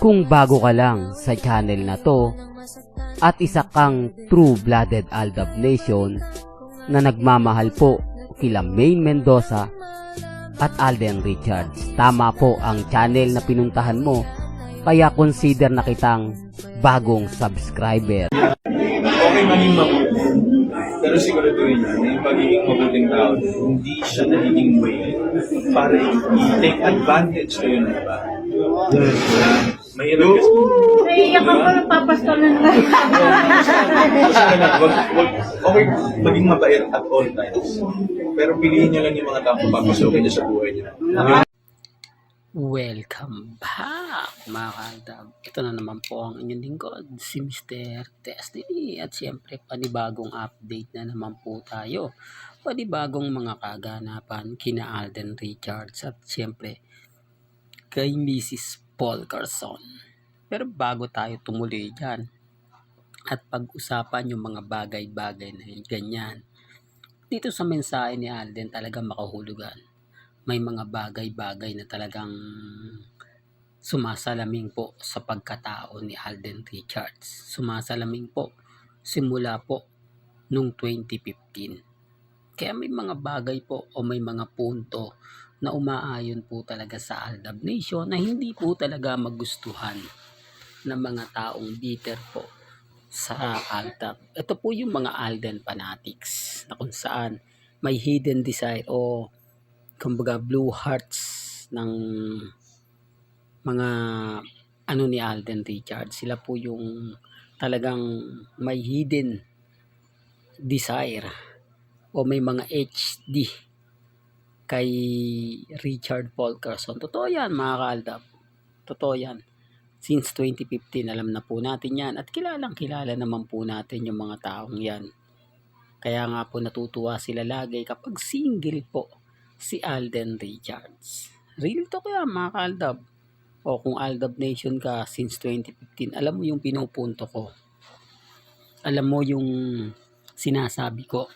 Kung bago ka lang sa channel na to at isa kang true-blooded Aldab Nation na nagmamahal po kila Maine Mendoza at Alden Richards, tama po ang channel na pinuntahan mo, kaya consider na kitang bagong subscriber. Okay maging mabuti, pero siguraduhin na yung pagiging mabuting tao, hindi siya nagiging way para i-take advantage kayo ng iba. Mahirap kasi. Naiiyak ako, nagpapastol na naman. Okay, maging mabait at all times. Pero piliin niyo lang yung mga tao papasukin niyo sa buhay niyo. Welcome back mga kaaldab. Ito na naman po ang inyong lingkod, si Mr. Destiny. At siyempre panibagong update na naman po tayo. Panibagong mga kaganapan kina Alden Richards at siyempre kay Mrs. Paul Carson. Pero bago tayo tumuloy dyan at pag-usapan yung mga bagay-bagay na ganyan, dito sa mensahe ni Alden talaga makahulugan. May mga bagay-bagay na talagang sumasalaming po sa pagkatao ni Alden Richards. Sumasalaming po simula po nung 2015. Kaya may mga bagay po o may mga punto na umaayon po talaga sa Aldab Nation na hindi po talaga magustuhan ng mga taong bitter po sa Aldab. Ito po yung mga Alden fanatics na kung saan may hidden desire o kumbaga blue hearts ng mga ano ni Alden Richards. Sila po yung talagang may hidden desire o may mga HD kay Richard Paul Carson. Totoo yan mga kaaldab. Totoo yan. Since 2015 alam na po natin yan at kilalang kilala naman po natin yung mga taong yan. Kaya nga po natutuwa sila lagi kapag single po si Alden Richards. Real to kaya mga kaaldab. O kung Aldab Nation ka since 2015, alam mo yung pinupunto ko. Alam mo yung sinasabi ko.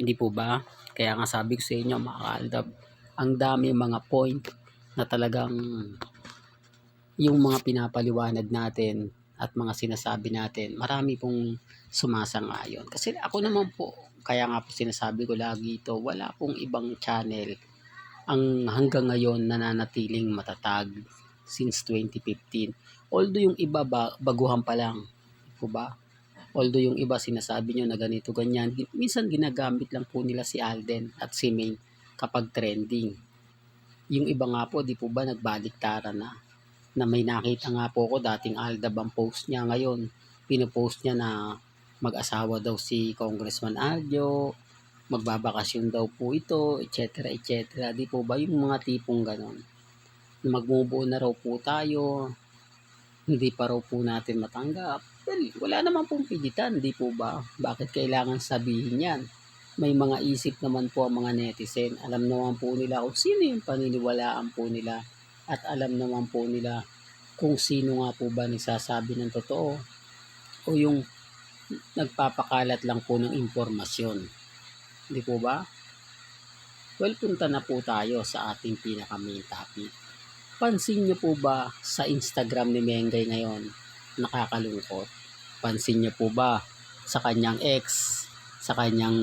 Hindi po ba? Kaya nga sabi ko sa inyo mga kaaldab, ang dami mga point na talagang yung mga pinapaliwanag natin at mga sinasabi natin, marami pong sumasang-ayon. Kasi ako naman po, kaya nga po sinasabi ko lagi ito, wala pong ibang channel ang hanggang ngayon nananatiling matatag since 2015. Although yung iba baguhan pa lang, po ba? Although yung iba sinasabi nyo na ganito ganyan, minsan ginagamit lang po nila si Alden at si Maine kapag trending. Yung iba nga po, di po ba nagbaliktaran na may nakita nga po ko dating Aldab ang post niya ngayon. Pinopost niya na mag-asawa daw si Congressman Aljo, magbabakasyon daw po ito, etc. etc. Di po ba yung mga tipong ganon? Magmubuo na raw po tayo, hindi pa raw po natin matanggap. Well, wala naman pong pigitan, di po ba? Bakit kailangan sabihin yan? May mga isip naman po ang mga netizen. Alam naman po nila kung sino yung paniniwalaan po nila at alam naman po nila kung sino nga po ba nagsasabi ng totoo o yung nagpapakalat lang po ng impormasyon. Di po ba? Well, punta na po tayo sa ating pinaka-main topic. Pansin niyo po ba sa Instagram ni Mengay ngayon, nakakalungkot? Pansin niyo po ba sa kanyang ex, sa kanyang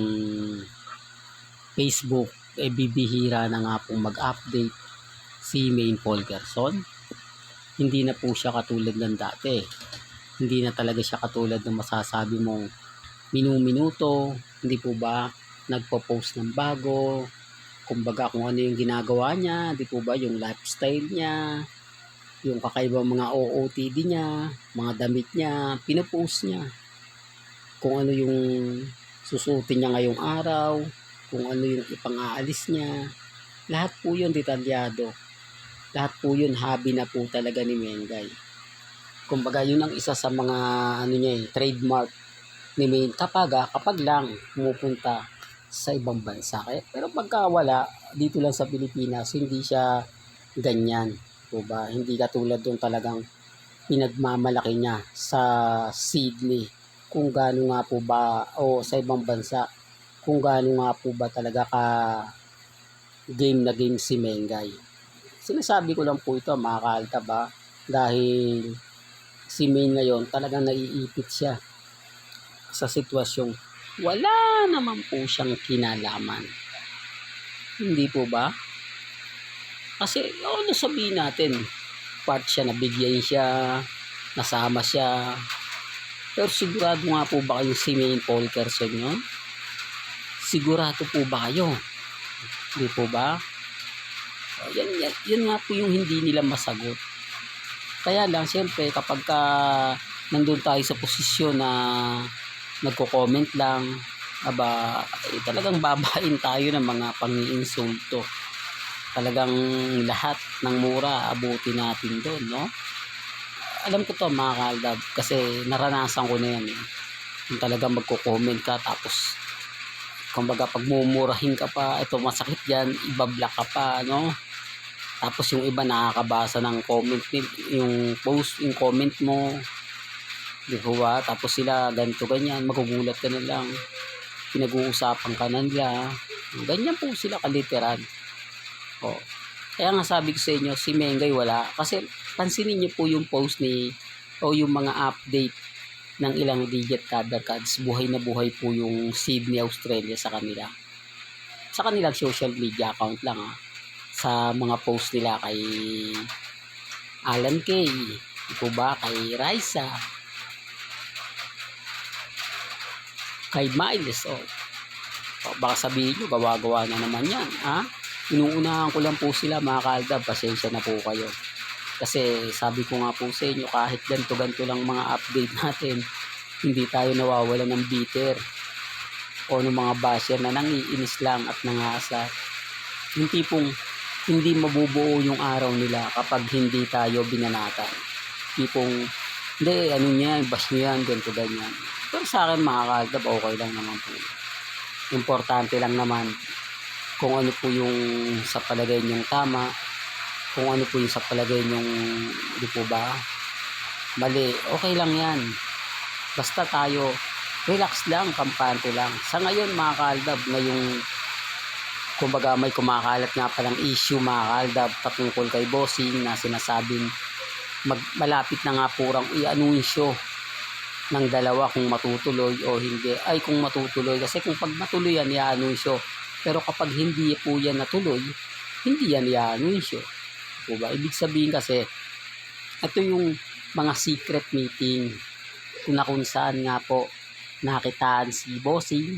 Facebook, bibihira na nga pong mag-update si Maine Paul Carson? Hindi na po siya katulad ng dati. Hindi na talaga siya katulad ng masasabi mong minu-minuto, hindi po ba nagpo-post ng bago, kumbaga kung ano yung ginagawa niya, di po ba yung lifestyle niya, yung kakaibang mga OOTD niya, mga damit niya, pinopost niya. Kung ano yung susuotin niya ngayong araw, kung ano yung ipang-aalis niya, lahat po yun detalyado. Lahat po yun hobby na po talaga ni Mengay. Kumbaga yun ang isa sa mga trademark ni Maine kapag lang pumupunta sa ibang bansa. Pero pagka wala, dito lang sa Pilipinas, hindi siya ganyan. Diba? Hindi katulad doon talagang pinagmamalaki niya sa Sydney kung gaano nga po ba, o sa ibang bansa, kung gaano nga po ba talaga ka game na game si Mengay. Sinasabi ko lang po ito mga kaalta ba, Dahil si Maine ngayon talagang naiipit siya sa sitwasyong wala naman po siyang kinalaman. Hindi po ba? Kasi ano sabihin natin, part siya, nabigyan siya, nasama siya. Pero sigurado nga po ba kayong si Maine Polkerson yun? Sigurado po ba kayo? Hindi po ba? Yan nga po yung hindi nila masagot. Kaya lang, siyempre, kapag nandun tayo sa posisyon na nagko-comment lang, talagang babain tayo ng mga pang-iinsulto. Talagang lahat ng mura, abuti natin doon, no? Alam ko to mga kaaldab, kasi naranasan ko na yan. Yung talagang magko-comment ka, tapos kumbaga pagmumurahin ka pa, ito masakit yan, ibablock ka pa, no? Tapos yung iba nakakabasa ng comment, yung post, yung comment mo, di ba? Tapos sila ganito ganyan, magugulat ka na lang, pinag-uusapan ka na nila, ganyan po sila kaliteral. O, kaya nga sabi ko sa inyo, si Mengay wala, kasi pansinin niyo po yung post o yung mga update ng ilang digit cover cards, buhay na buhay po yung Sydney, Australia sa kanilang social media account lang sa mga post nila kay Alan Kay, ito ba, kay Raisa, kay Miles, baka sabihin nyo, gawa-gawa na naman yan, inuunahan ko lang po sila mga kaaldab, pasensya na po kayo. Kasi sabi ko nga po sa inyo, kahit ganto lang mga update natin, hindi tayo nawawala ng bitter o ng mga basher na nangiinis lang at nangasar. Yung tipong hindi mabubuo yung araw nila kapag hindi tayo binanatan. Tipong, hindi, ano niya, bash niya yan, ganito ganyan. Pero sa akin mga kaaldab, okay lang naman po. Importante lang naman kung ano po yung sa palagay niyong tama, kung ano po yung sa palagay niyong, di po ba, mali, okay lang yan. Basta tayo, relax lang, kampante lang. Sa ngayon mga kaaldab, ngayong kumbaga may kumakalat nga palang issue mga kaaldab patungkol kay Bossing na sinasabing malapit na nga purang i-anunsyo ng dalawa kung matutuloy o hindi. Ay kung matutuloy, kasi kung pag matuloy yan i-anunsyo, pero kapag hindi po yan natuloy, hindi yan i-anunsyo. Diba? Ibig sabihin kasi ito yung mga secret meeting kung saan nga po nakitaan si Bossing,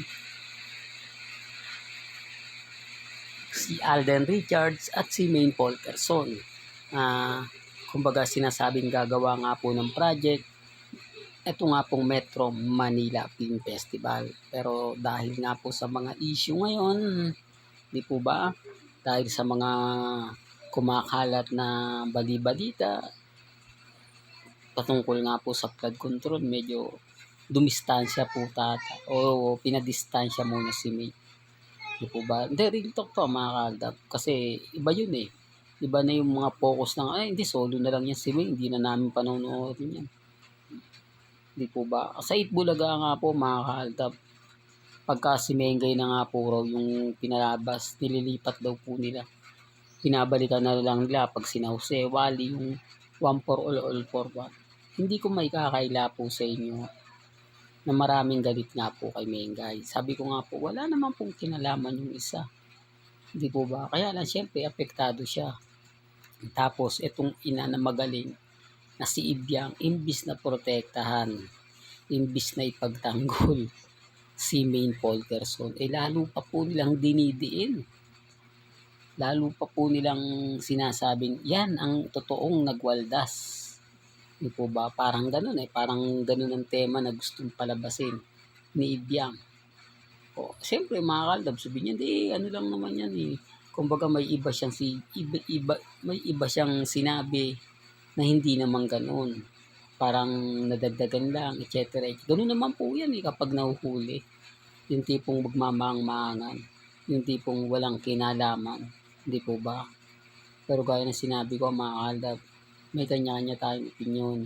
si Alden Richards at si Maine Polkerson. Kumbaga sinasabing gagawa nga po ng project. Ito nga pong Metro Manila Film Festival. Pero dahil nga po sa mga issue ngayon, di po ba? Dahil sa mga kumakalat na bali-balita patungkol nga po sa flood control, medyo dumistansya po o pinadistansya muna si May. Di po ba? Hindi, real talk to mga kaaldab. Kasi iba yun eh. Iba na yung mga focus ng, hindi, solo na lang yan si May. Hindi na namin panonoodin yan. Di po ba? Sa Itbulaga nga po mga kaaldab, pagka si Mengay na nga po raw yung pinalabas, nililipat daw po nila. Pinabalikan na lang nila pag si Jose Wally yung one for all for one. Hindi ko may kakaila po sa inyo na maraming galit nga po kay Mengay. Sabi ko nga po, wala naman pong kinalaman yung isa. Hindi po ba? Kaya lang, syempre, apektado siya. Tapos, itong ina na magaling na si Ibyang, imbis na protektahan, imbis na ipagtanggol si Maine Polkerson, lalo pa po nilang dinidiin. Lalo pa po nilang sinasabing, yan ang totoong nagwaldas. Di po ba? Parang ganun Parang ganun ang tema na gustong palabasin ni Ibyang. Siyempre mga kaaldab, sabihin niya, ano lang naman yan Kumbaga may iba siyang sinabi na hindi naman ganun. Parang nadagdagan lang, etc. Ganun naman po yan kapag nahuhuli. Yung tipong magmamang-maangan. Yung tipong walang kinalaman. Hindi po ba? Pero gaya ng sinabi ko mga kaaldab, may kanya-kanya tayong opinion,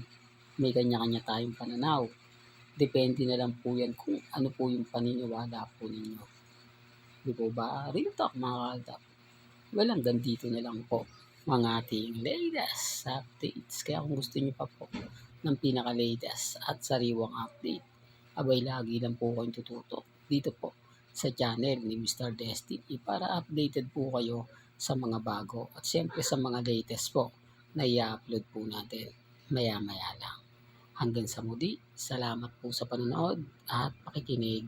may kanya-kanya tayong pananaw. Depende na lang po yan kung ano po yung paniniwala po ninyo. Di po ba? Real talk mga kaaldab. Walang ganito na lang po. mga ating latest updates. Kaya kung gusto niyo pa po ng pinaka-latest at sariwang update, abay lagi lang po kayong tututok dito po sa channel ni Mr. Destiny para updated po kayo sa mga bago at syempre sa mga latest po na i-upload po natin maya-maya lang. Hanggang sa muli, salamat po sa panonood at pakikinig.